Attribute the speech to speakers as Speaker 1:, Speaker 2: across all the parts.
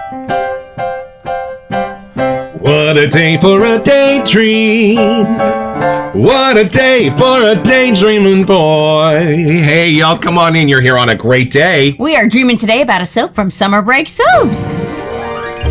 Speaker 1: What a day for a daydream. What a day for a daydreaming boy. Hey, y'all, come on in. You're here on a great day.
Speaker 2: We are dreaming today about a soap from Summer Break Soaps.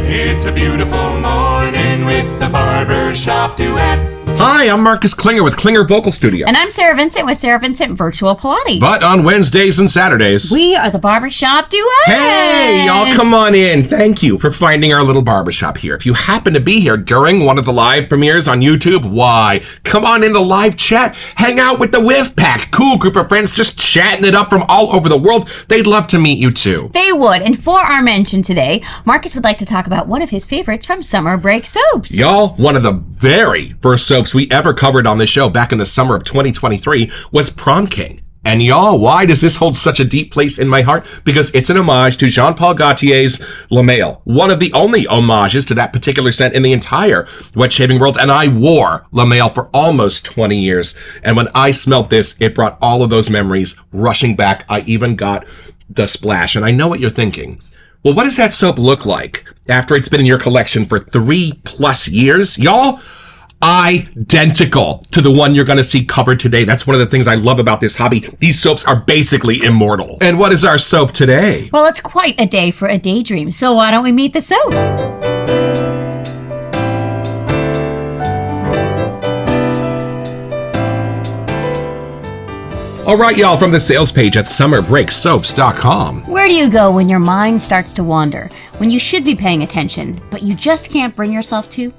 Speaker 3: It's a beautiful morning with the Barbershop Duet.
Speaker 1: Hi, I'm Marcus Klinger with Klinger Vocal Studio.
Speaker 2: And I'm Sarah Vincent with Sarah Vincent Virtual Pilates.
Speaker 1: But on Wednesdays and Saturdays,
Speaker 2: we are the Barbershop Duet.
Speaker 1: Hey, y'all, come on in. Thank you for finding our little barbershop here. If you happen to be here during one of the live premieres on YouTube, why? Come on in the live chat. Hang out with the Whiff Pack. Cool group of friends just chatting it up from all over the world. They'd love to meet you too.
Speaker 2: They would. And for our mention today, Marcus would like to talk about one of his favorites from Summer Break Soaps.
Speaker 1: Y'all, one of the very first soaps we ever covered on this show back in the summer of 2023 was Prom King. And y'all, why does this hold such a deep place in my heart? Because it's an homage to Jean-Paul Gaultier's Le Male, one of the only homages to that particular scent in the entire wet shaving world. And I wore Le Male for almost 20 years. And when I smelled this, it brought all of those memories rushing back. I even got the splash. And I know what you're thinking. Well, what does that soap look like after it's been in your collection for 3+ years? Y'all, identical to the one you're going to see covered today. That's one of the things I love about this hobby. These soaps are basically immortal. And what is our soap today?
Speaker 2: Well, it's quite a day for a daydream, so why don't we meet the soap?
Speaker 1: All right, y'all, from the sales page at summerbreaksoaps.com.
Speaker 2: Where do you go when your mind starts to wander? When you should be paying attention, but you just can't bring yourself to?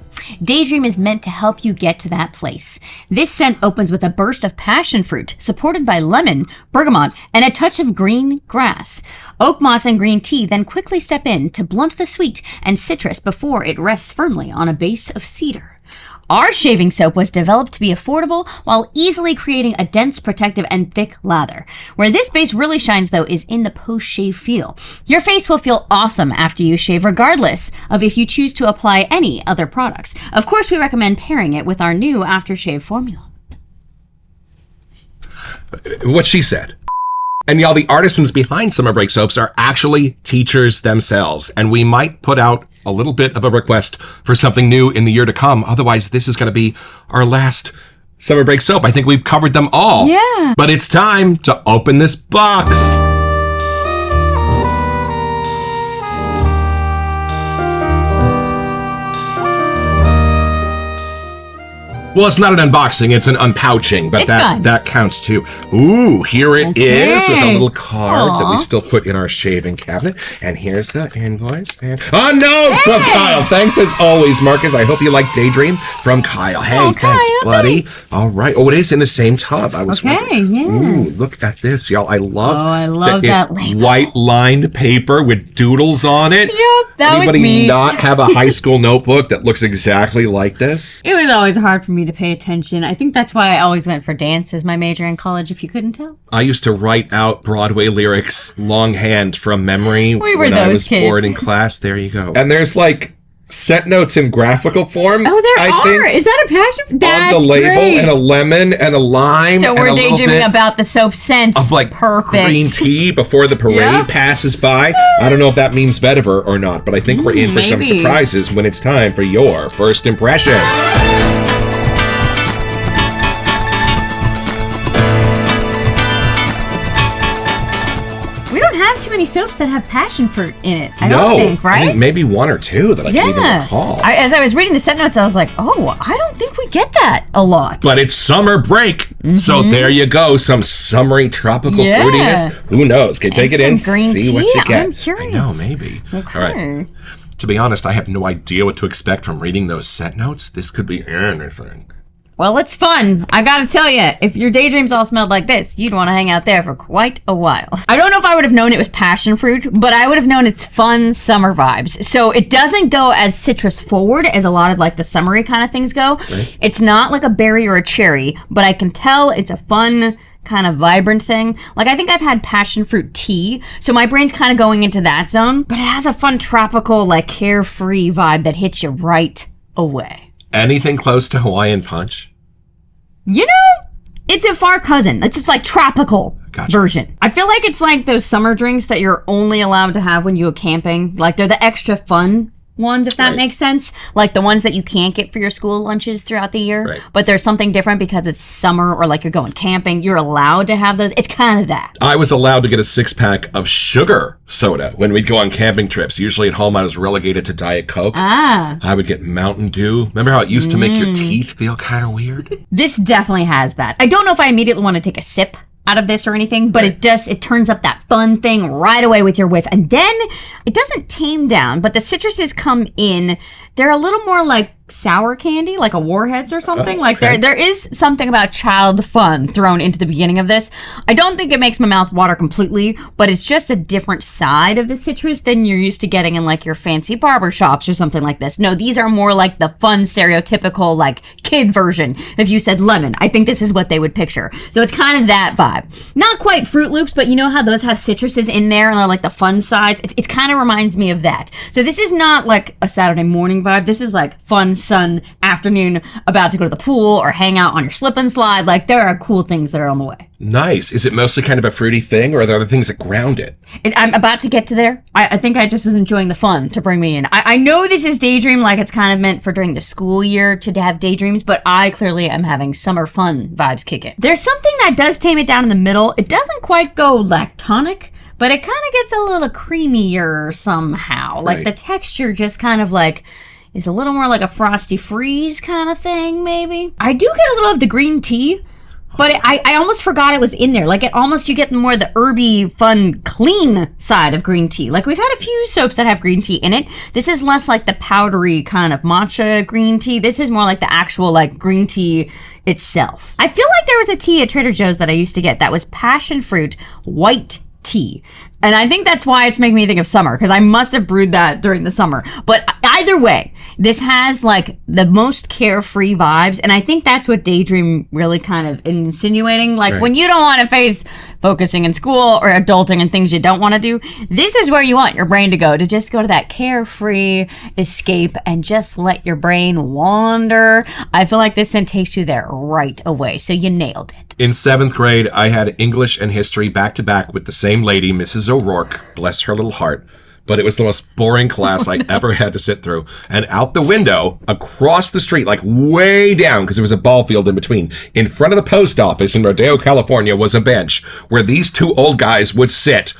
Speaker 2: Daydream is meant to help you get to that place. This scent opens with a burst of passion fruit, supported by lemon, bergamot, and a touch of green grass. Oak moss and green tea then quickly step in to blunt the sweet and citrus before it rests firmly on a base of cedar. Our shaving soap was developed to be affordable while easily creating a dense, protective, and thick lather. Where this base really shines, though, is in the post-shave feel. Your face will feel awesome after you shave, regardless of if you choose to apply any other products. Of course, we recommend pairing it with our new aftershave formula.
Speaker 1: What she said. And y'all, the artisans behind Summer Break Soaps are actually teachers themselves. And we might put out a little bit of a request for something new in the year to come. Otherwise, this is going to be our last Summer Break Soap. I think we've covered them all.
Speaker 2: Yeah.
Speaker 1: But it's time to open this box. Well, it's not an unboxing, it's an unpouching, but that counts too. Ooh, here it is with a little card that we still put in our shaving cabinet. And here's the invoice. And unknown from Kyle. Thanks as always, Marcus. I hope you like Daydream from Kyle. Hey, thanks,
Speaker 2: Kyle,
Speaker 1: buddy. Thanks. All right. Oh, it is in the same tub. I was wondering.
Speaker 2: Yeah.
Speaker 1: Ooh, look at this, y'all. I love
Speaker 2: that label.
Speaker 1: White lined paper with doodles on it.
Speaker 2: Yep, that was me.
Speaker 1: Anybody not have a high school notebook that looks exactly like this?
Speaker 2: It was always hard for me to pay attention. I think that's why I always went for dance as my major in college, if you couldn't tell.
Speaker 1: I used to write out Broadway lyrics longhand from memory
Speaker 2: when I was bored in
Speaker 1: class. There you go. And there's like set notes in graphical form.
Speaker 2: Oh, there are. Is that a passion? That's
Speaker 1: on the label
Speaker 2: great.
Speaker 1: And a lemon and a lime.
Speaker 2: So we're daydreaming about the soap scent
Speaker 1: of like
Speaker 2: perfect
Speaker 1: green tea before the parade passes by. I don't know if that means vetiver or not, but I think we're in for some surprises when it's time for your first impression.
Speaker 2: Too many soaps that have passion fruit in it. I don't think, right?
Speaker 1: I think maybe one or two that I can even recall.
Speaker 2: As I was reading the set notes, I was like, oh, I don't think we get that a lot.
Speaker 1: But it's summer break, so there you go. Some summery tropical fruitiness. Who knows? Okay, take it in, see what you get.
Speaker 2: I'm curious.
Speaker 1: I know, maybe.
Speaker 2: Okay.
Speaker 1: All right. To be honest, I have no idea what to expect from reading those set notes. This could be anything.
Speaker 2: Well, it's fun. I gotta tell you, if your daydreams all smelled like this, you'd want to hang out there for quite a while. I don't know if I would have known it was passion fruit, but I would have known it's fun summer vibes. So it doesn't go as citrus forward as a lot of like the summery kind of things go. Right. It's not like a berry or a cherry, but I can tell it's a fun kind of vibrant thing. Like I think I've had passion fruit tea, so my brain's kind of going into that zone, but it has a fun tropical, like carefree vibe that hits you right away.
Speaker 1: Anything close to Hawaiian Punch?
Speaker 2: You know, it's a far cousin. It's just like tropical.
Speaker 1: Gotcha.
Speaker 2: version. I feel like it's like those summer drinks that you're only allowed to have when you go camping. Like they're the extra fun ones, if that makes sense. Like the ones that you can't get for your school lunches throughout the year.
Speaker 1: Right.
Speaker 2: But there's something different because it's summer or like you're going camping. You're allowed to have those. It's kind of that.
Speaker 1: I was allowed to get a 6-pack of sugar soda when we'd go on camping trips. Usually at home, I was relegated to Diet Coke. I would get Mountain Dew. Remember how it used to make your teeth feel kind of weird?
Speaker 2: This definitely has that. I don't know if I immediately want to take a sip out of this or anything, but it turns up that fun thing right away with your whiff. And then it doesn't tame down, but the citruses come in. They're a little more like sour candy, like a Warheads or something. Like there is something about child fun thrown into the beginning of this. I don't think it makes my mouth water completely, but it's just a different side of the citrus than you're used to getting in like your fancy barbershops or something like this. No, these are more like the fun, stereotypical, like kid version. If you said lemon, I think this is what they would picture. So it's kind of that vibe. Not quite Fruit Loops, but you know how those have citruses in there and they're like the fun sides? It kind of reminds me of that. So this is not like a Saturday morning vibe. This is like fun, sun afternoon, about to go to the pool or hang out on your slip and slide. Like there are cool things that are on the way.
Speaker 1: Nice. Is it mostly kind of a fruity thing, or are there other things that ground it?
Speaker 2: I'm about to get to there. I think I just was enjoying the fun to bring me in. I know this is Daydream, like it's kind of meant for during the school year to have daydreams, but I clearly am having summer fun vibes kick in. There's something that does tame it down in the middle. It doesn't quite go lactonic, but it kind of gets a little creamier somehow. Like the texture just kind of like is a little more like a Frosty Freeze kind of thing, maybe. I do get a little of the green tea, but I almost forgot it was in there. Like you get more of the herby, fun, clean side of green tea. Like we've had a few soaps that have green tea in it. This is less like the powdery kind of matcha green tea. This is more like the actual like green tea itself. I feel like there was a tea at Trader Joe's that I used to get that was passion fruit white tea. And I think that's why it's making me think of summer, because I must have brewed that during the summer. But either way, this has like the most carefree vibes. And I think that's what Daydream really kind of insinuating. Like when you don't want to face focusing in school or adulting and things you don't want to do, this is where you want your brain to just go to that carefree escape and just let your brain wander. I feel like this scent takes you there right away. So you nailed it.
Speaker 1: In 7th grade, I had English and history back-to-back with the same lady, Mrs. O'Rourke, bless her little heart. But it was the most boring class I ever had to sit through. And out the window, across the street, like way down, because there was a ball field in between, in front of the post office in Rodeo, California, was a bench where these two old guys would sit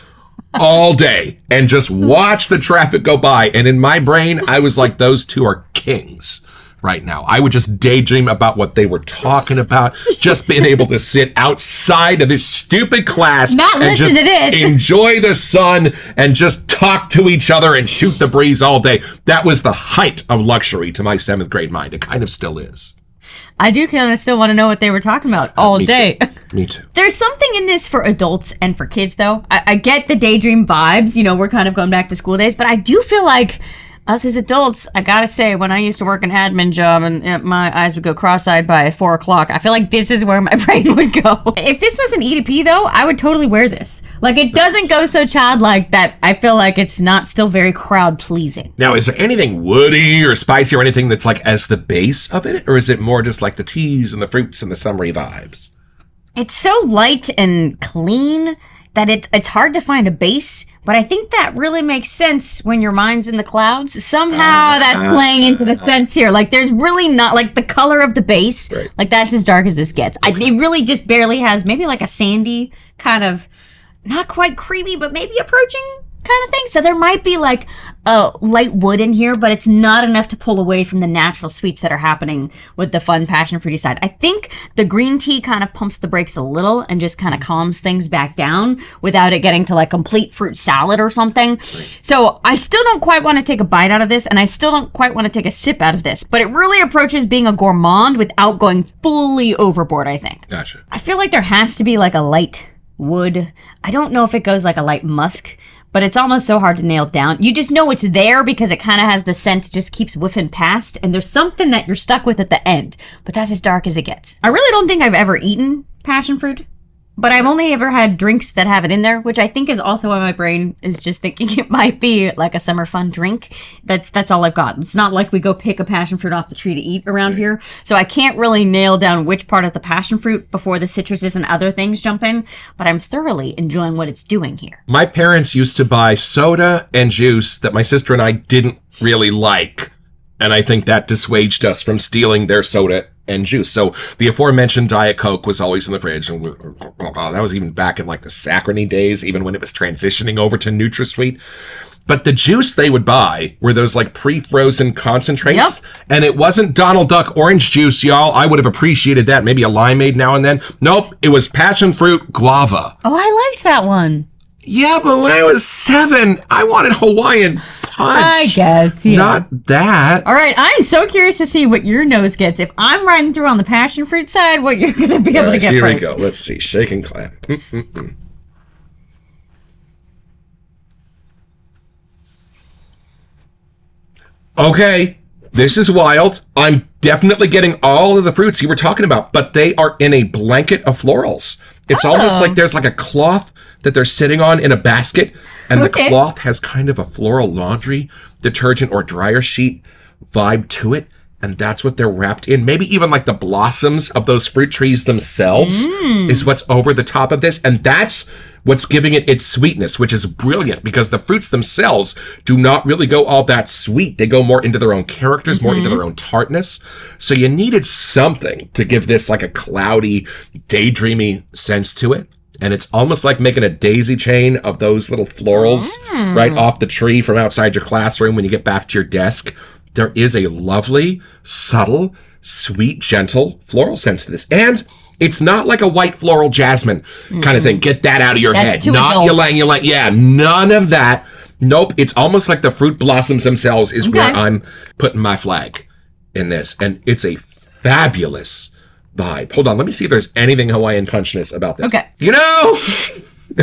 Speaker 1: all day and just watch the traffic go by. And in my brain, I was like, those two are kings right now. I would just daydream about what they were talking about, just being able to sit outside of this stupid class and just enjoy the sun and just talk to each other and shoot the breeze all day. That was the height of luxury to my 7th grade mind. It kind of still is.
Speaker 2: I do kind of still want to know what they were talking about all day.
Speaker 1: Me too.
Speaker 2: There's something in this for adults and for kids, though. I get the Daydream vibes. You know, we're kind of going back to school days, but I do feel like us as adults, I gotta say, when I used to work an admin job and my eyes would go cross-eyed by 4 o'clock, I feel like this is where my brain would go. If this was an E2P, though, I would totally wear this. Like, it doesn't go so childlike that I feel like it's not still very crowd-pleasing.
Speaker 1: Now, is there anything woody or spicy or anything that's like as the base of it? Or is it more just like the teas and the fruits and the summery vibes?
Speaker 2: It's so light and clean that it's hard to find a base, but I think that really makes sense when your mind's in the clouds. Somehow that's playing into the sense here. Like there's really not, like the color of the base, like that's as dark as this gets. It really just barely has maybe like a sandy kind of, not quite creamy, but maybe approaching kind of thing. So there might be like a light wood in here, but it's not enough to pull away from the natural sweets that are happening with the fun passion fruity side. I think the green tea kind of pumps the brakes a little and just kind of calms things back down without it getting to like complete fruit salad or something. So I still don't quite want to take a bite out of this, and I still don't quite want to take a sip out of this, but it really approaches being a gourmand without going fully overboard, I think.
Speaker 1: Gotcha.
Speaker 2: I feel like there has to be like a light wood. I don't know if it goes like a light musk, but it's almost so hard to nail down. You just know it's there because it kind of has the scent, just keeps whiffing past, and there's something that you're stuck with at the end, but that's as dark as it gets. I really don't think I've ever eaten passion fruit But I've only ever had drinks that have it in there, which I think is also why my brain is just thinking it might be like a summer fun drink. That's all I've got. It's not like we go pick a passion fruit off the tree to eat around here. So I can't really nail down which part is the passion fruit before the citruses and other things jump in. But I'm thoroughly enjoying what it's doing here.
Speaker 1: My parents used to buy soda and juice that my sister and I didn't really like. And I think that dissuaded us from stealing their soda and juice. So the aforementioned Diet Coke was always in the fridge. And that was even back in like the Saccharine days, even when it was transitioning over to NutraSweet. But the juice they would buy were those like pre-frozen concentrates. Yep. And it wasn't Donald Duck orange juice, y'all. I would have appreciated that. Maybe a limeade now and then. Nope. It was passion fruit guava.
Speaker 2: Oh, I liked that one.
Speaker 1: Yeah, but when I was 7, I wanted Hawaiian Punch.
Speaker 2: I guess, yeah.
Speaker 1: Not that.
Speaker 2: All right, I'm so curious to see what your nose gets. If I'm riding through on the passion fruit side, what you're going to be able to get
Speaker 1: here
Speaker 2: first.
Speaker 1: Here we go. Let's see. Shake and clap. Okay, this is wild. I'm definitely getting all of the fruits you were talking about, but they are in a blanket of florals. It's almost like there's like a cloth that they're sitting on in a basket, and the cloth has kind of a floral laundry detergent or dryer sheet vibe to it, and that's what they're wrapped in. Maybe even like the blossoms of those fruit trees themselves is what's over the top of this, and that's what's giving it its sweetness, which is brilliant because the fruits themselves do not really go all that sweet. They go more into their own characters, more into their own tartness. So you needed something to give this like a cloudy, daydreamy sense to it. And it's almost like making a daisy chain of those little florals right off the tree from outside your classroom when you get back to your desk. There is a lovely, subtle, sweet, gentle floral sense to this. And it's not like a white floral jasmine kind of thing. Get that out of your head. Not ylang. Yeah, none of that. Nope. It's almost like the fruit blossoms themselves is where I'm putting my flag in this. And it's a fabulous vibe. Hold on. Let me see if there's anything Hawaiian Punchness about this.
Speaker 2: Okay.
Speaker 1: You know,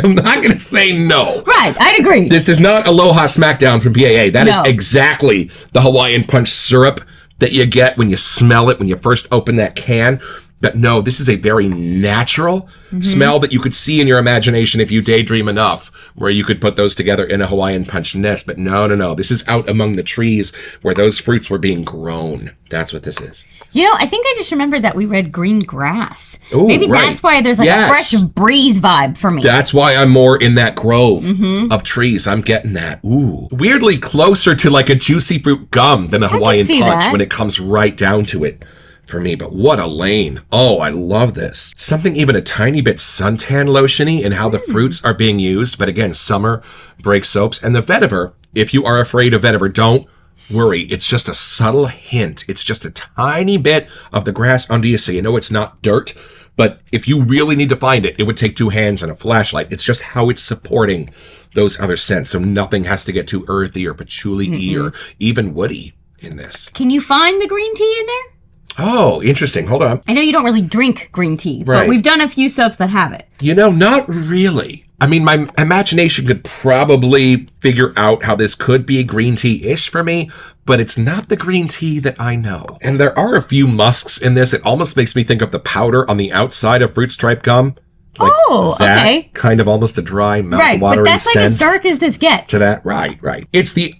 Speaker 1: I'm not going to say no.
Speaker 2: Right. I'd agree.
Speaker 1: This is not Aloha Smackdown from PAA. That is exactly the Hawaiian Punch syrup that you get when you smell it, when you first open that can. But no, this is a very natural smell that you could see in your imagination if you daydream enough, where you could put those together in a Hawaiian Punch nest. But no. This is out among the trees where those fruits were being grown. That's what this is.
Speaker 2: You know, I think I just remembered that we read green grass.
Speaker 1: Ooh,
Speaker 2: maybe that's why there's like a fresh breeze vibe for me.
Speaker 1: That's why I'm more in that grove of trees. I'm getting that. Ooh. Weirdly closer to like a juicy fruit gum than a Hawaiian Punch when it comes right down to it. For me, but what a lane. Oh, I love this. Something even a tiny bit suntan lotiony in how the fruits are being used. But again, summer break soaps. And the vetiver, if you are afraid of vetiver, don't worry. It's just a subtle hint. It's just a tiny bit of the grass under you. So you know it's not dirt. But if you really need to find it, it would take 2 hands and a flashlight. It's just how it's supporting those other scents. So nothing has to get too earthy or patchouli-y or even woody in this.
Speaker 2: Can you find the green tea in there?
Speaker 1: Oh, interesting. Hold on.
Speaker 2: I know you don't really drink green tea, but we've done a few soaps that have it.
Speaker 1: You know, not really. I mean, my imagination could probably figure out how this could be green tea-ish for me, but it's not the green tea that I know. And there are a few musks in this. It almost makes me think of the powder on the outside of fruit stripe gum. Like that kind of almost a dry, mouth-watering
Speaker 2: but that's
Speaker 1: sense
Speaker 2: like as dark as this gets.
Speaker 1: to that. Right. It's the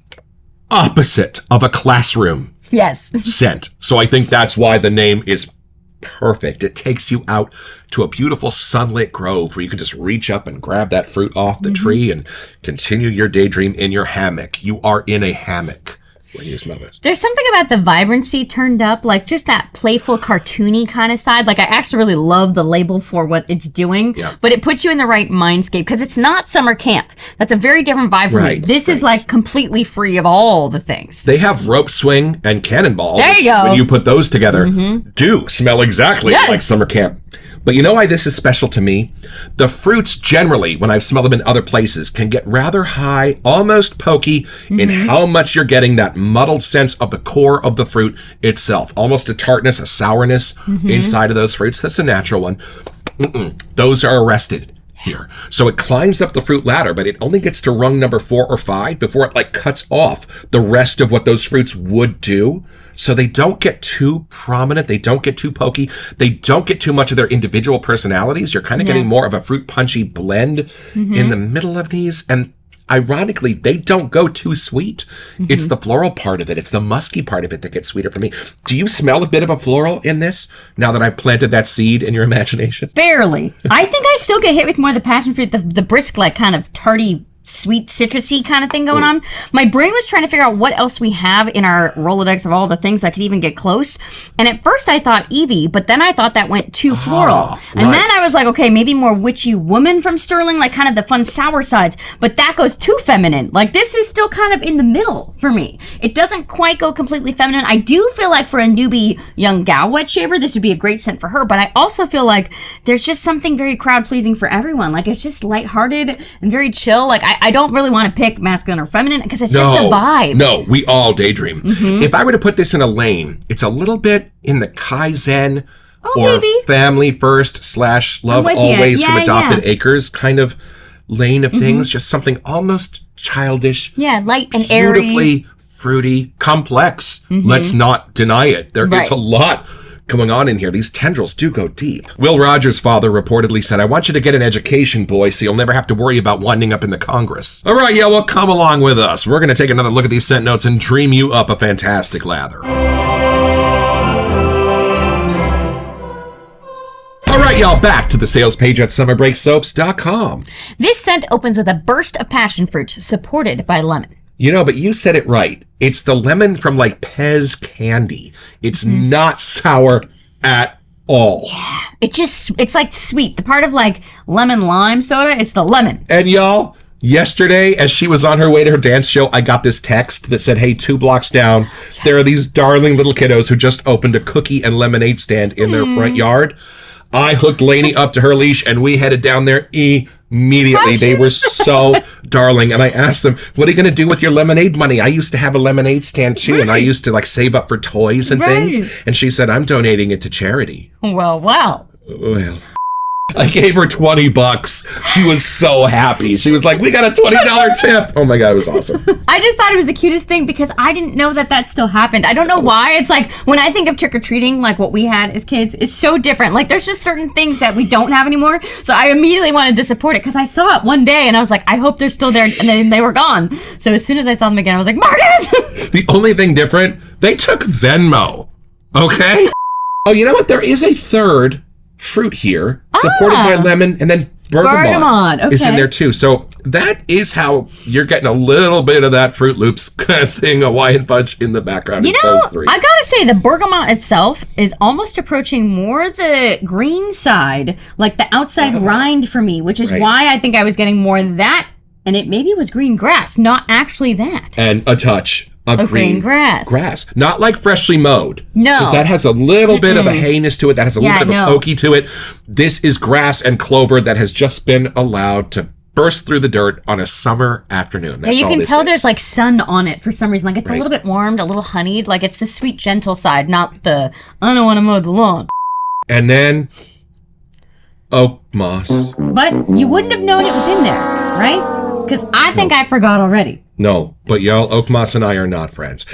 Speaker 1: opposite of a classroom.
Speaker 2: Yes.
Speaker 1: Scent. So I think that's why the name is perfect. It takes you out to a beautiful sunlit grove where you can just reach up and grab that fruit off the tree and continue your daydream in your hammock. You are in a hammock when you smell this.
Speaker 2: There's something about the vibrancy turned up, like just that playful, cartoony kind of side. Like I actually really love the label for what it's doing, but it puts you in the right mindscape because it's not summer camp. That's a very different vibe for me. This is like completely free of all the things.
Speaker 1: They have rope swing and cannonballs.
Speaker 2: There you go.
Speaker 1: When you put those together, do smell exactly like summer camp. But you know why this is special to me? The fruits generally, when I've smelled them in other places, can get rather high, almost pokey in how much you're getting that muddled sense of the core of the fruit itself. Almost a tartness, a sourness inside of those fruits. That's a natural one. Those are arrested here. So it climbs up the fruit ladder, but it only gets to rung number 4 or 5 before it like cuts off the rest of what those fruits would do. So they don't get too prominent. They don't get too pokey. They don't get too much of their individual personalities. You're kind of getting more of a fruit punchy blend in the middle of these. And ironically, they don't go too sweet. It's the floral part of it. It's the musky part of it that gets sweeter for me. Do you smell a bit of a floral in this now that I've planted that seed in your imagination?
Speaker 2: Barely. I think I still get hit with more of the passion fruit, the brisk, like kind of tarty, sweet, citrusy kind of thing going on. My brain was trying to figure out what else we have in our Rolodex of all the things that could even get close. And at first I thought Evie, but then I thought that went too floral. And then I was like, okay, maybe more witchy woman from Sterling, like kind of the fun sour sides. But that goes too feminine. Like this is still kind of in the middle for me. It doesn't quite go completely feminine. I do feel like for a newbie young gal wet shaver, this would be a great scent for her. But I also feel like there's just something very crowd pleasing for everyone. Like it's just lighthearted and very chill. Like I don't really want to pick masculine or feminine because it's just the vibe.
Speaker 1: No, we all daydream. If I were to put this in a lane, it's a little bit in the Kaizen or family first / love always from Adopted Acres kind of lane of things. Just something almost childish.
Speaker 2: Yeah, light and airy.
Speaker 1: Beautifully fruity, complex. Let's not deny it. There is a lot going on in here. These tendrils do go deep. Will Rogers' father reportedly said, "I want you to get an education, boy, so you'll never have to worry about winding up in the Congress." All right, well, come along with us. We're going to take another look at these scent notes and dream you up a fantastic lather. All right, y'all, back to the sales page at summerbreaksoaps.com.
Speaker 2: This scent opens with a burst of passion fruit supported by lemon.
Speaker 1: You know, but you said it right. It's the lemon from like Pez candy. It's not sour at all.
Speaker 2: Yeah, it's like sweet. The part of like lemon lime soda, it's the lemon.
Speaker 1: And y'all, yesterday, as she was on her way to her dance show, I got this text that said, hey, 2 blocks down, there are these darling little kiddos who just opened a cookie and lemonade stand in their front yard. I hooked Lainey up to her leash and we headed down there immediately. They were so darling. And I asked them, what are you going to do with your lemonade money? I used to have a lemonade stand too. And I used to like save up for toys and things. And she said, I'm donating it to charity.
Speaker 2: Well, wow.
Speaker 1: Well, I gave her $20. She was so happy. She was like, we got a $20 tip. Oh my God, it was awesome.
Speaker 2: I just thought it was the cutest thing because I didn't know that still happened. I don't know why. It's like when I think of trick-or-treating, like what we had as kids, is so different. Like there's just certain things that we don't have anymore. So I immediately wanted to support it because I saw it one day and I was like, I hope they're still there. And then they were gone. So as soon as I saw them again, I was like, Marcus!
Speaker 1: The only thing different, they took Venmo. Okay? Oh, you know what? There is a third fruit here, supported by lemon, and then bergamot is in there too. So that is how you're getting a little bit of that Fruit Loops kind of thing, Hawaiian Punch in the background.
Speaker 2: You know, those three. I gotta say, the bergamot itself is almost approaching more the green side, like the outside rind for me, which is why I think I was getting more of that, and it maybe was green grass, not actually that.
Speaker 1: And a touch of green
Speaker 2: grass.
Speaker 1: Not like freshly mowed.
Speaker 2: No.
Speaker 1: Because that has a little bit of a hayness to it. That has a little bit of a pokey to it. This is grass and clover that has just been allowed to burst through the dirt on a summer afternoon. That's
Speaker 2: you can tell there's like sun on it for some reason. Like it's a little bit warmed, a little honeyed. Like it's the sweet, gentle side, not the, I don't want to mow the lawn.
Speaker 1: And then oak moss.
Speaker 2: But you wouldn't have known it was in there, right? Because I think I forgot already.
Speaker 1: No, but y'all, Oak Moss and I are not friends.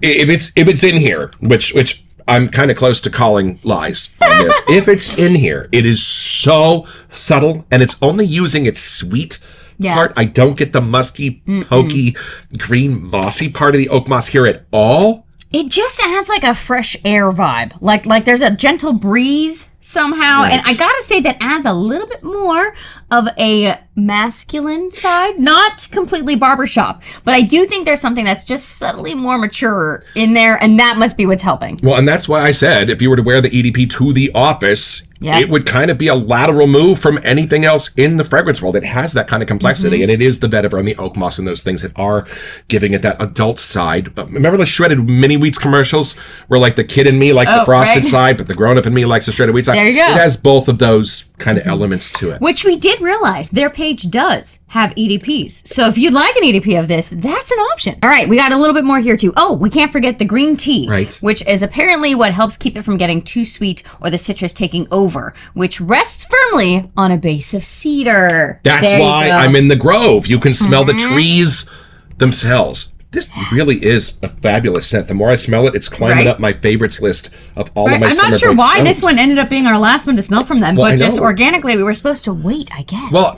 Speaker 1: If it's in here, which I'm kind of close to calling lies on this. If it's in here, it is so subtle, and it's only using its sweet part. I don't get the musky, pokey, green, mossy part of the oak moss here at all.
Speaker 2: It just has like a fresh air vibe. Like there's a gentle breeze somehow. And I gotta say that adds a little bit more of a masculine side. Not completely barbershop, but I do think there's something that's just subtly more mature in there, and that must be what's helping.
Speaker 1: Well, and that's why I said if you were to wear the EDP to the office, it would kind of be a lateral move from anything else in the fragrance world. It has that kind of complexity, and it is the vetiver and the oak moss and those things that are giving it that adult side. But remember the shredded mini wheats commercials where like the kid in me likes the frosted side, but the grown up in me likes the shredded wheat side?
Speaker 2: There you go.
Speaker 1: It has both of those kind of elements to it.
Speaker 2: Which we did realize their page does have EDPs. So if you'd like an EDP of this, that's an option. All right, we got a little bit more here too. Oh, we can't forget the green tea,
Speaker 1: Right.
Speaker 2: which is apparently what helps keep it from getting too sweet or the citrus taking over, which rests firmly on a base of cedar.
Speaker 1: That's
Speaker 2: There you
Speaker 1: why
Speaker 2: go.
Speaker 1: I'm in the Grove. You can smell the trees themselves. This really is a fabulous scent. The more I smell it, it's climbing
Speaker 2: Right.
Speaker 1: up my favorites list of all of my
Speaker 2: I'm
Speaker 1: summer
Speaker 2: not sure
Speaker 1: break
Speaker 2: why this
Speaker 1: soaps.
Speaker 2: one ended up being our last one to smell from them,
Speaker 1: Well, I
Speaker 2: but just
Speaker 1: know.
Speaker 2: organically, we were supposed to wait, I guess.
Speaker 1: Well,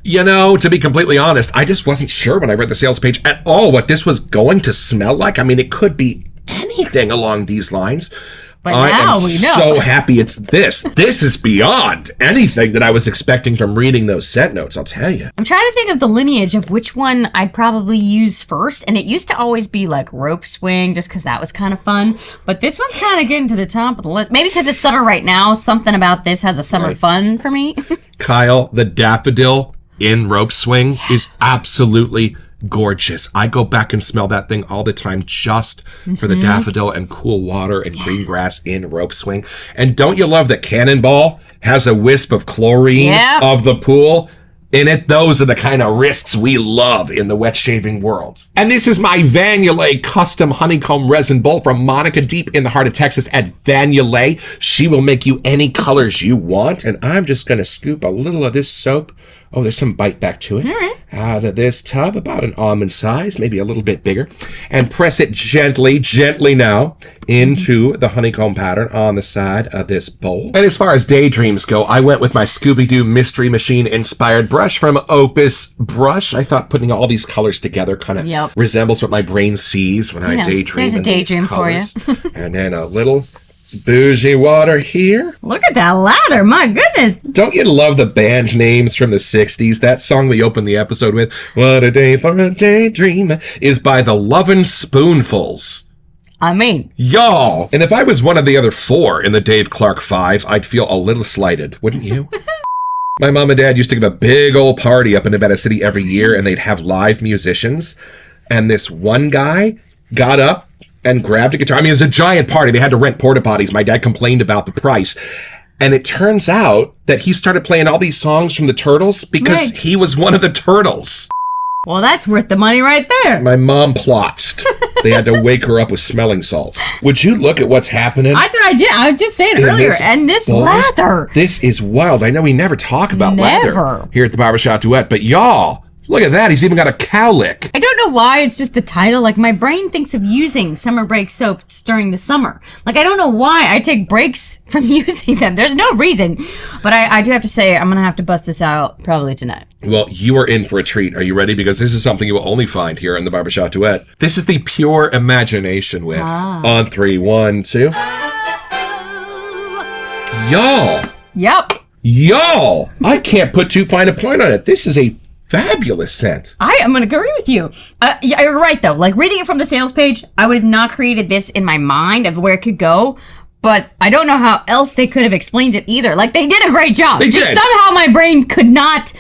Speaker 1: you know, to be completely honest, I just wasn't sure when I read the sales page at all what this was going to smell like. I mean, it could be anything along these lines.
Speaker 2: But
Speaker 1: I
Speaker 2: now
Speaker 1: am
Speaker 2: we know.
Speaker 1: so happy it's this. This is beyond anything that I was expecting from reading those scent notes, I'll tell you.
Speaker 2: I'm trying to think of the lineage of which one I'd probably use first, and it used to always be like rope swing, just because that was kind of fun. But this one's kind of getting to the top of the list. Maybe because it's summer right now, something about this has a summer fun for me.
Speaker 1: Kyle, the daffodil in rope swing is absolutely gorgeous. I go back and smell that thing all the time just for the daffodil and cool water and green grass in rope swing. And don't you love that Cannonball has a wisp of chlorine
Speaker 2: Yeah.
Speaker 1: of the pool in it? Those are the kind of risks we love in the wet shaving world. And this is my Vanulay custom honeycomb resin bowl from Monica deep in the heart of Texas at Vanulay. She will make you any colors you want. And I'm just going to scoop a little of this soap. Oh, there's some bite back to it.
Speaker 2: All right.
Speaker 1: Out of this tub, about an almond size, maybe a little bit bigger. And press it gently now into the honeycomb pattern on the side of this bowl. And as far as daydreams go, I went with my Scooby-Doo Mystery Machine inspired brush from Opus Brush. I thought putting all these colors together kind of
Speaker 2: Yep.
Speaker 1: resembles what my brain sees when I
Speaker 2: Yeah,
Speaker 1: daydream.
Speaker 2: there's a
Speaker 1: in these
Speaker 2: daydream for you.
Speaker 1: colors. And then a little bougie water here.
Speaker 2: Look at that lather, my goodness.
Speaker 1: Don't you love the band names from the 60s? That song we opened the episode with, What a Day for a Daydream, is by the Lovin' Spoonfuls.
Speaker 2: I mean,
Speaker 1: Y'all. And if I was one of the other four in the Dave Clark 5, I'd feel a little slighted, wouldn't you? My mom and dad used to give a big old party up in Nevada City every year, and they'd have live musicians. And this one guy got up and grabbed a guitar. I mean, it was a giant party. They had to rent porta potties. My dad complained about the price. And it turns out that he started playing all these songs from the Turtles because
Speaker 2: Right.
Speaker 1: he was one of the Turtles.
Speaker 2: well, that's worth the money right there.
Speaker 1: My mom plotzed. They had to wake her up with smelling salts. Would you look at what's happening?
Speaker 2: That's what I did. I was just saying
Speaker 1: in
Speaker 2: earlier.
Speaker 1: this
Speaker 2: And this
Speaker 1: bowl?
Speaker 2: lather.
Speaker 1: This is wild. I know we never talk about
Speaker 2: Never.
Speaker 1: lather here at the Barbershop Duet, but y'all, look at that. He's even got a cowlick.
Speaker 2: I don't know why, it's just the title. Like, my brain thinks of using summer break soaps during the summer. Like, I don't know why I take breaks from using them. There's no reason. But I do have to say, I'm going to have to bust this out probably tonight.
Speaker 1: Well, you are in for a treat. Are you ready? Because this is something you will only find here in the Barbershop Duet. This is the Pure Imagination with On 3, 1, 2. Y'all.
Speaker 2: Yep.
Speaker 1: Y'all. I can't put too fine a point on it. This is a fabulous scent.
Speaker 2: I am going to agree with you. Yeah, you're right, though. Like, reading it from the sales page, I would have not created this in my mind of where it could go. But I don't know how else they could have explained it either. Like, they did a great job.
Speaker 1: They
Speaker 2: Just
Speaker 1: did.
Speaker 2: somehow my brain could not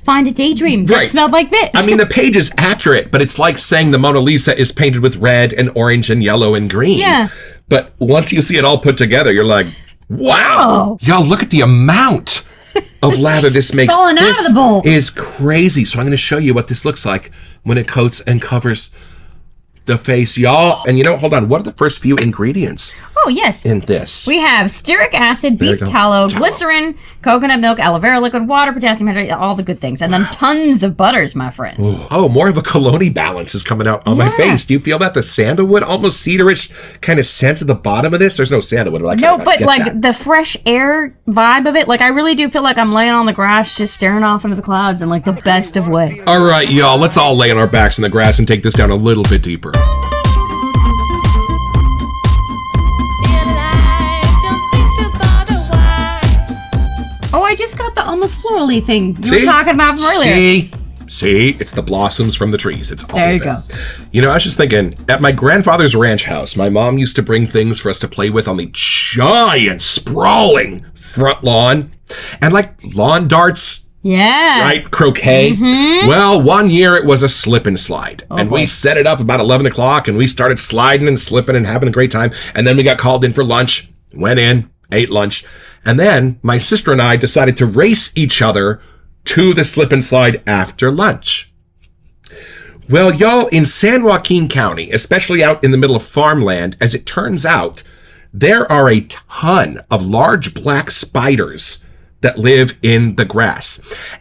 Speaker 2: find a daydream that
Speaker 1: Right.
Speaker 2: smelled like this.
Speaker 1: I mean, the page is accurate, but it's like saying the Mona Lisa is painted with red and orange and yellow and green.
Speaker 2: Yeah.
Speaker 1: But once you see it all put together, you're like, wow. Y'all, look at the amount of lather this makes.
Speaker 2: falling out of
Speaker 1: This
Speaker 2: the bowl.
Speaker 1: is crazy. So I'm going to show you what this looks like when it coats and covers the face, y'all. And you know, hold on. What are the first few ingredients
Speaker 2: oh, yes.
Speaker 1: in this?
Speaker 2: We have stearic acid,
Speaker 1: you
Speaker 2: beef
Speaker 1: go.
Speaker 2: tallow, glycerin, coconut milk, aloe vera liquid, water, potassium hydrate, all the good things. And then tons of butters, my friends.
Speaker 1: Oh, more of a cologne balance is coming out on my
Speaker 2: Yeah.
Speaker 1: face. Do you feel that? The sandalwood, almost cedarish kind of sense at the bottom of this? There's no sandalwood, but I
Speaker 2: No,
Speaker 1: kinda
Speaker 2: but
Speaker 1: get
Speaker 2: like
Speaker 1: that.
Speaker 2: the fresh air vibe of it, like I really do feel like I'm laying on the grass just staring off into the clouds in like the best of way.
Speaker 1: All right, y'all, let's all lay on our backs in the grass and take this down a little bit deeper.
Speaker 2: Oh, I just got the almost florally thing you
Speaker 1: See?
Speaker 2: were talking about from earlier.
Speaker 1: See, it's the blossoms from the trees. It's all
Speaker 2: There you
Speaker 1: of
Speaker 2: go.
Speaker 1: it. You know, I was just thinking, at my grandfather's ranch house, my mom used to bring things for us to play with on the giant, sprawling front lawn. And like lawn darts,
Speaker 2: Yeah.
Speaker 1: right? Croquet. Well, one year it was a slip and slide. And we set it up about 11 o'clock and we started sliding and slipping and having a great time. And then we got called in for lunch, went in, ate lunch. And then my sister and I decided to race each other to the slip and slide after lunch. Well, y'all, in San Joaquin County, especially out in the middle of farmland, as it turns out, there are a ton of large black spiders that live in the grass.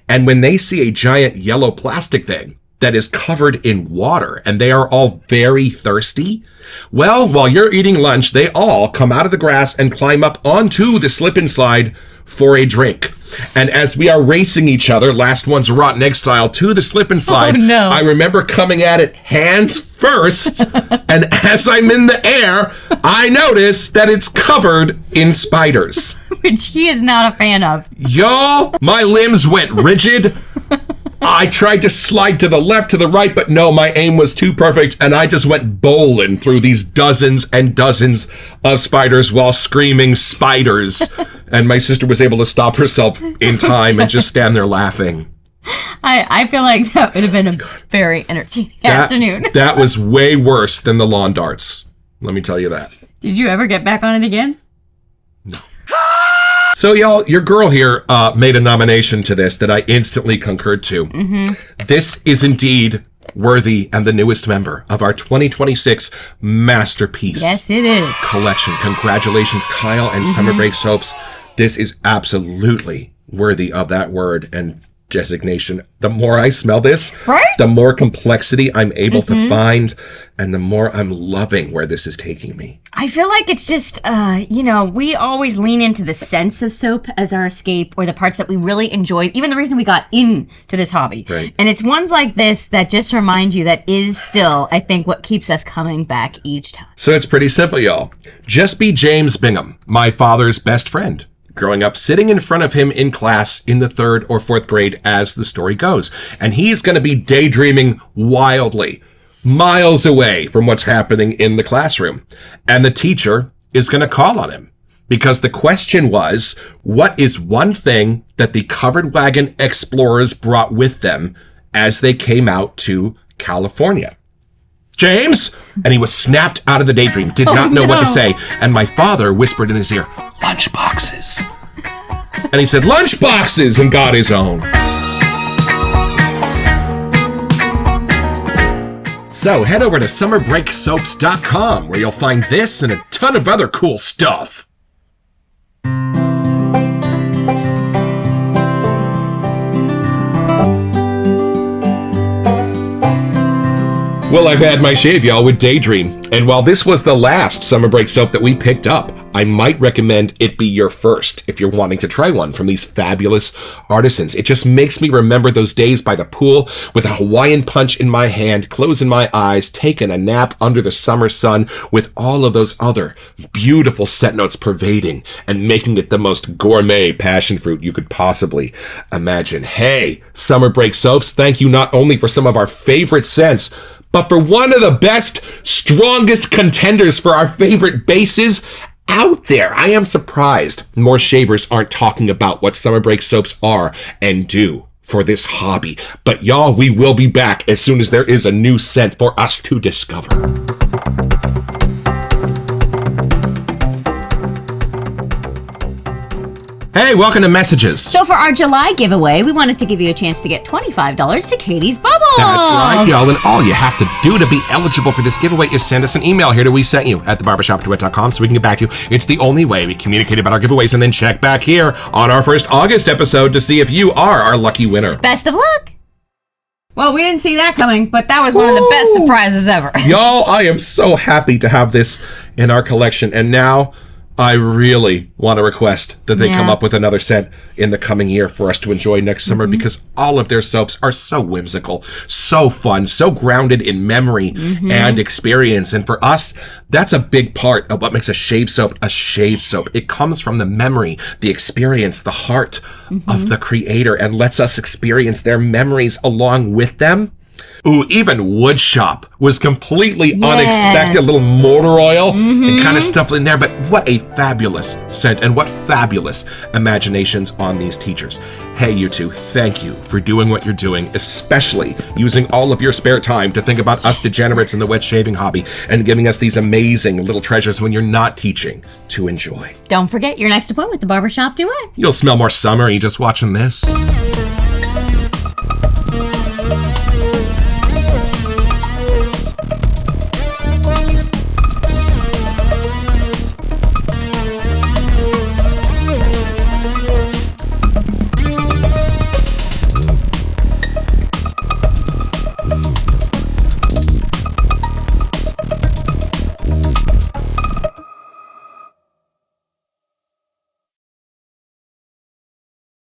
Speaker 1: And when they see a giant yellow plastic thing that is covered in water and they are all very thirsty, well, while you're eating lunch, they all come out of the grass and climb up onto the slip and slide for a drink. And as we are racing each other, last one's a rotten egg style, to the slip and slide,
Speaker 2: Oh, no.
Speaker 1: I remember coming at it hands first, and as I'm in the air, I notice that it's covered in spiders.
Speaker 2: Which he is not a fan of.
Speaker 1: Y'all, my limbs went rigid. I tried to slide to the left, to the right, but no, my aim was too perfect, and I just went bowling through these dozens and dozens of spiders while screaming spiders. And my sister was able to stop herself in time and just stand there laughing.
Speaker 2: I feel like that would have been a very entertaining afternoon.
Speaker 1: That was way worse than the lawn darts. Let me tell you that.
Speaker 2: Did you ever get back on it again?
Speaker 1: So, y'all, your girl here made a nomination to this that I instantly concurred to. This is indeed worthy and the newest member of our 2026 Masterpiece
Speaker 2: Yes, it is.
Speaker 1: collection. Congratulations, Kyle and Summer Break Soaps. This is absolutely worthy of that word and designation. The more I smell this,
Speaker 2: Right?
Speaker 1: the more complexity I'm able to find, and the more I'm loving where this is taking me.
Speaker 2: I feel like it's just, we always lean into the sense of soap as our escape, or the parts that we really enjoy, even the reason we got into this hobby.
Speaker 1: Right.
Speaker 2: And it's ones like this that just remind you that is still, I think, what keeps us coming back each time.
Speaker 1: So it's pretty simple, y'all. Just be James Bingham, my father's best friend. Growing up sitting in front of him in class in the 3rd or 4th grade as the story goes. And he's going to be daydreaming wildly, miles away from what's happening in the classroom. And the teacher is going to call on him because the question was, what is one thing that the covered wagon explorers brought with them as they came out to California? James! And he was snapped out of the daydream, did not know what to say. And my father whispered in his ear, lunchboxes. And he said, lunchboxes, and got his own. So head over to summerbreaksoaps.com where you'll find this and a ton of other cool stuff. Well, I've had my shave, y'all, with Daydream. And while this was the last summer break soap that we picked up, I might recommend it be your first if you're wanting to try one from these fabulous artisans. It just makes me remember those days by the pool with a Hawaiian punch in my hand, closing my eyes, taking a nap under the summer sun with all of those other beautiful scent notes pervading and making it the most gourmet passion fruit you could possibly imagine. Hey, summer break soaps, thank you not only for some of our favorite scents, but for one of the best, strongest contenders for our favorite bases out there. I am surprised more shavers aren't talking about what summer break soaps are and do for this hobby. But y'all, we will be back as soon as there is a new scent for us to discover. Hey, welcome to Messages.
Speaker 2: So for our July giveaway, we wanted to give you a chance to get $25 to Katie's Bubbles.
Speaker 1: That's right, y'all. And all you have to do to be eligible for this giveaway is send us an email here to We Sent You at thebarbershopduet.com so we can get back to you. It's the only way we communicate about our giveaways, and then check back here on our first August episode to see if you are our lucky winner.
Speaker 2: Best of luck. Well, we didn't see that coming, but that was one of the best surprises ever.
Speaker 1: Y'all, I am so happy to have this in our collection. And now I really want to request that they come up with another scent in the coming year for us to enjoy next summer, because all of their soaps are so whimsical, so fun, so grounded in memory and experience. And for us, that's a big part of what makes a shave soap a shave soap. It comes from the memory, the experience, the heart of the creator, and lets us experience their memories along with them. Ooh, even wood shop was completely
Speaker 2: Yeah.
Speaker 1: unexpected. A little motor oil and kind of stuff in there. But what a fabulous scent and what fabulous imaginations on these teachers. Hey, you two, thank you for doing what you're doing, especially using all of your spare time to think about us degenerates in the wet shaving hobby and giving us these amazing little treasures when you're not teaching to enjoy.
Speaker 2: Don't forget your next appointment with the Barbershop Duet.
Speaker 1: You'll smell more summery just watching this.